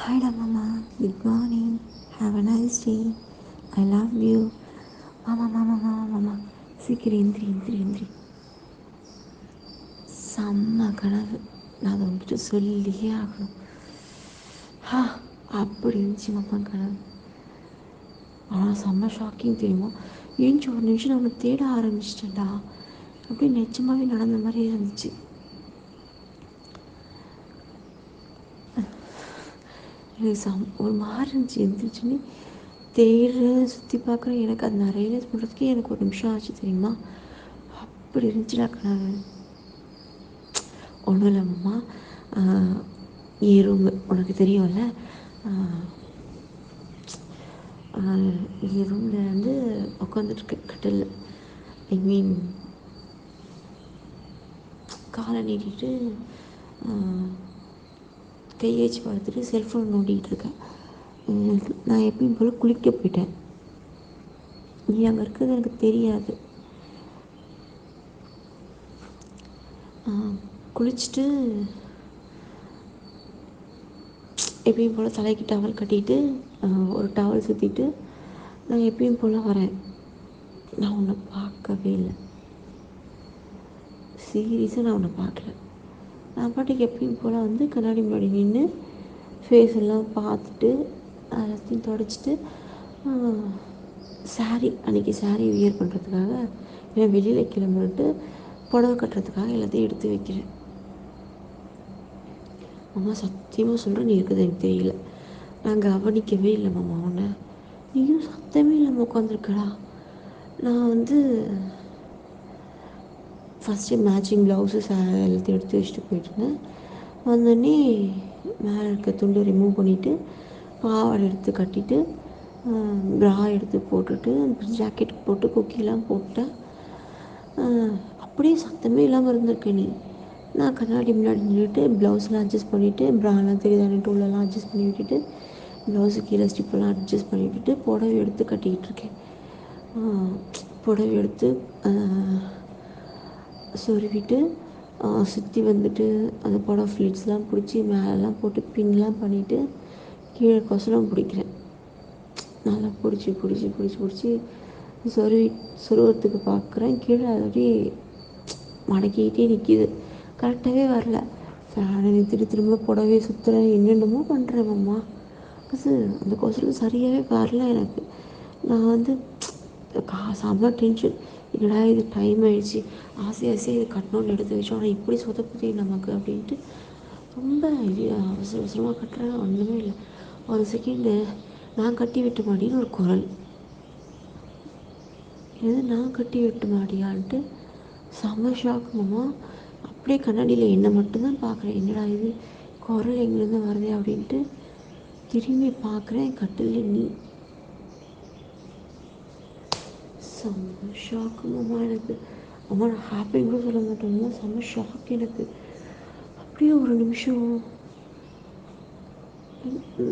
ஹாய்டா மாமா, good morning, have a nice day, I love you. மாமா மாமா மாமா மாமா சீக்கிரம் எந்திரி எந்திரி எந்திரி. செம்ம கனவு, நான் அதை வந்துட்டு சொல்லியே ஆகணும். அப்படி இருந்துச்சு மாமா கனவு. ஆனால் செம்ம ஷாக்கிங் தெரியுமா. ஏஞ்சி ஒரு நிமிஷம் நான் அவனை தேட ஆரம்பிச்சிட்டேன்டா. அப்படியே நிஜமாகவே நடந்த மாதிரி இருந்துச்சு. எனக்கு ஒரு மாதிரி இருந்துச்சு. எந்திரிச்சுன்னு தேடுறேன், சுற்றி பார்க்குறேன். எனக்கு அது நான் ரியலைஸ் பண்ணுறதுக்கே எனக்கு ஒரு நிமிஷம் ஆச்சு தெரியுமா. அப்படி இருந்துச்சுடா கனவு. ஒன்றும் இல்லை மாமா, என் ரூமு உனக்கு தெரியும்ல, என் ரூமில் வந்து உட்காந்துட்ருக்கேன் கட்டிலில். ஐ மீன் காலை நீட்டிட்டு கையை வச்சு பார்த்துட்டு செல்ஃபோன் நோண்டிகிட்டு இருக்கேன். நான் எப்பயும் போல் குளிக்க போயிட்டேன். நீ அங்கே இருக்கிறது எனக்கு தெரியாது. குளிச்சுட்டு எப்பயும் போல் தலைக்கு டவல் கட்டிட்டு ஒரு டவல் சுற்றிட்டு நான் எப்பயும் போல் வரேன். நான் உன்னை பார்க்கவே இல்லை. சீரியஸாக நான் உன்னை பார்க்கல. நான் பாட்டுக்கு எப்பயும் போல் வந்து கண்ணாடி முன்னாடி நின்று ஃபேஸ் எல்லாம் பார்த்துட்டு எல்லாத்தையும் தொடச்சிட்டு அன்றைக்கி சாரீ வியர் பண்ணுறதுக்காக ஏன்னா வெளியில் கிளம்பிட்டு புடவை கட்டுறதுக்காக எல்லாத்தையும் எடுத்து வைக்கிறேன். மாமா சத்தியமாக சொல்கிறேன், நீ இருக்குது எனக்கு தெரியல. நான் கவனிக்கவே இல்லை மாமா உன்னை. நீயும் சத்தமே இல்லாமல் உட்காந்துருக்கடா. நான் வந்து ஃபஸ்ட்டு மேட்சிங் ப்ளவுஸு எல்லாத்தையும் எடுத்து வச்சுட்டு போயிட்டுருந்தேன். வந்தோடனே மேலே இருக்க துண்டு ரிமூவ் பண்ணிவிட்டு பாவாடை எடுத்து கட்டிட்டு ப்ரா எடுத்து போட்டுட்டு ஜாக்கெட் போட்டு குக்கிலாம் போட்டேன். அப்படியே சத்தமே இல்லாமல் இருந்திருக்கேன் நீ. நான் கண்ணாடி முன்னாடி நின்றுட்டு ப்ளவுஸ்லாம் அட்ஜஸ்ட் பண்ணிவிட்டு ப்ராலாம் தெரியுதானே டூலெல்லாம் அட்ஜஸ்ட் பண்ணி விட்டுட்டு ப்ளவுஸு கீழே ஸ்டிப்பெல்லாம் அட்ஜஸ்ட் பண்ணி விட்டுட்டு புடவை எடுத்து கட்டிக்கிட்டு இருக்கேன். புடவை எடுத்து சொருவிட்டு சுற்றி வந்துட்டு அந்த புடவை ஃப்ளிட்ஸ்லாம் பிடிச்சி மேலெலாம் போட்டு பின்லாம் பண்ணிவிட்டு கீழே கொசலம் பிடிக்கிறேன். நல்லா பிடிச்சி பிடிச்சி பிடிச்சி பிடிச்சி சொருவத்துக்கு பார்க்குறேன். கீழே அது அப்படியே மடக்கிக்கிட்டே நிற்கிது. கரெக்டாகவே வரல. ஃபேனை நிறுத்திட்டு திரும்ப புடவையை சுற்றுறேன், என்னென்னமோ பண்ணுறேன் மாமா. அந்த கொசலம் சரியாகவே வரல எனக்கு. நான் வந்து செம்ம டென்ஷன். என்னடா இது டைம் ஆகிடுச்சி, ஆசையாக இது கட்டணும்னு எடுத்து வச்சோம், ஆனால் இப்படி சொதப்புதே நமக்கு அப்படின்ட்டு ரொம்ப அவசர அவசரமாக கட்டுறேன். ஒன்றுமே இல்லை. ஒரு செகண்டு நான் கட்டி விட்ட மாடின்னு ஒரு குரல். எது நான் கட்டி விட்ட மாடியான்ட்டு செம்ம ஷாக் மாமா. அப்படியே கண்ணாடியில் என்னை மட்டும்தான் பார்க்குறேன். என்னடா இது குரல் எங்கேருந்து வருதே அப்படின்ட்டு திரும்பி பார்க்குறேன். கட்டில் நீ. செம்ம ஷாக்கு மாமா எனக்கு. அம்மா நான் ஹாப்பின்னு கூட சொல்ல மாட்டேன், செம்ம ஷாக் எனக்கு. அப்படியே ஒரு நிமிஷம்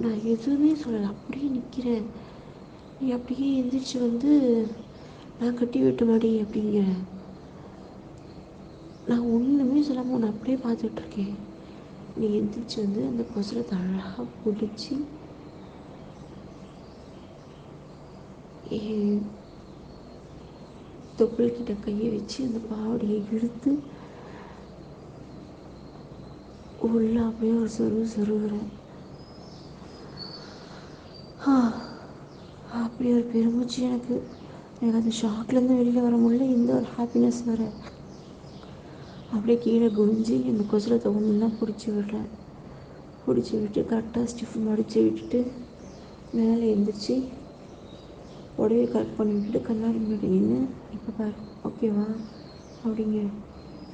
நான் எதுவுமே சொல்லலை, அப்படியே நிற்கிறேன். நீ அப்படியே எந்திரிச்சு வந்து நான் கட்டி விட்ட மாடி அப்படிங்கிறேன். நான் ஒன்றுமே சொல்லாமல் உன்னை அப்படியே பார்த்துட்ருக்கேன். நீ எந்திரிச்சு வந்து அந்த கொசலத்தை அழகாக பிடிச்சி தொப்புள்கிட்ட கையை வச்சு அந்த பாவடையை இழுத்து உள்ள அப்படியே ஒரு சொருகிறேன். அப்படி ஒரு பெருமூச்சு எனக்கு. அந்த ஷாக்லேருந்து வெளியில் வர முடியல, இந்த ஒரு ஹாப்பினஸ் வேறு. அப்படியே கீழே குனிஞ்சு அந்த கொசலத்தை ஒன்றா பிடிச்சி விடுறேன். பிடிச்சி விட்டு கரெக்டாக ஸ்டிஃப் மடித்து விட்டுட்டு மேலே எழுந்திரிச்சி உடவே கரெக்ட் பண்ணி விட்டுட்டு கண்ணாடி முன்னாடி நின்று இப்போ பாரு ஓகேவா அப்படிங்க.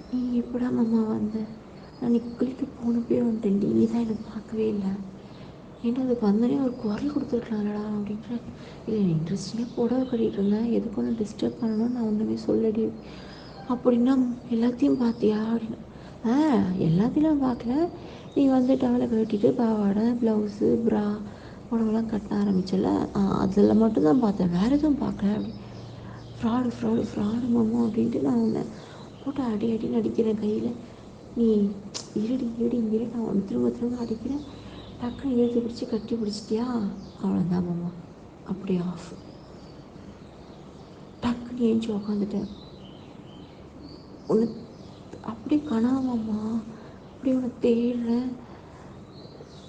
நீ எப்படா மாமா வந்த? நான் நீ குளிக்க போனப்பே வந்துட்டேன். நீ தான் எனக்கு பார்க்கவே இல்லை. ஏன்னா அதுக்கு வந்தோடனே ஒரு குரல் கொடுத்துருக்கலாம்லடா அப்படின்ற. இல்லை இன்ட்ரெஸ்டிங்காக புடவை கட்டிகிட்டு இருந்தேன், எதுக்கு ஒன்று டிஸ்டர்ப் பண்ணணும்னு நான் ஒன்றுமே சொல்லடி. அப்படின்னா எல்லாத்தையும் பார்த்தியா அப்படின்னு. எல்லாத்தையும் பார்க்கல. நீ வந்து டவலை கட்டிட்டு பாவாடை ப்ளவுஸு ப்ரா புடவெல்லாம் கட்ட ஆரம்பிச்சல, அதில் மட்டும்தான் பார்த்தேன், வேறு எதுவும் பார்க்கல அப்படி. ஃப்ராடு மாமா அப்படின்ட்டு நான் உன்னை போட்டு அடின்னு அடிக்கிறேன் கையில். நீ இருடி இங்கே நான் ஒன்று திரும்ப திரும்ப அடிக்கிறேன். டக்குன்னு இழுத்து பிடிச்சி கட்டி பிடிச்சிட்டியா, அவ்வளோதான் மாமா, அப்படியே ஆஃப். டக்குன்னு ஏஞ்சி உக்காந்துட்டேன். ஒன்று அப்படியே கனவாம்மா, அப்படியே ஒன்று தேடுறேன்,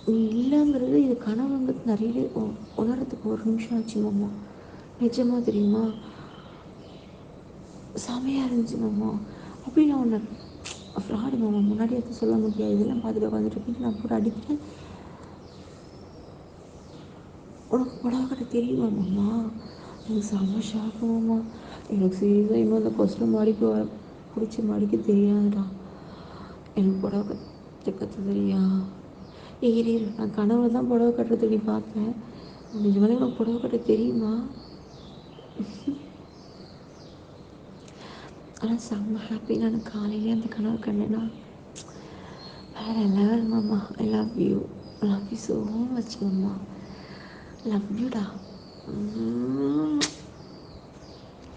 நீ இல்லைங்கிறது இது கனவுங்கிறது நிறைய உணர்றதுக்கு 1 நிமிஷம் ஆச்சு மாமா. நிஜமாக தெரியுமா, செமையாக இருந்துச்சு மாமா. அப்படி நான் ஒன்று ஃப்ராடு மாமா, முன்னாடி எதுவும் சொல்ல முடியாது, இதெல்லாம் பார்த்துட்டு உட்காந்துட்டு நான் கூட அடிக்கிறேன். உனக்கு புடவை கட்ட தெரியுமா மாமா? எனக்கு செம்ம ஷாக்கு மாமா. எனக்கு சீரியஸாக இன்னும் அந்த கொஸ்டின் பிடிச்சி மடிக்க தெரியாதுடா. எனக்கு புடவை கற்று தெரியா? இரு நான் கனவுல தான் புடவை கட்டுறதுக்கு நீ பார்ப்பேன். நிஜமாலே உனக்கு புடவை கட்ட தெரியுமா? ஆனால் செம்ம ஹாப்பி. நான் காலையிலே அந்த கனவு கண்டேன்னா வேறு லெவல் மாமா. I love you so much மாமா. லவ் யூடா.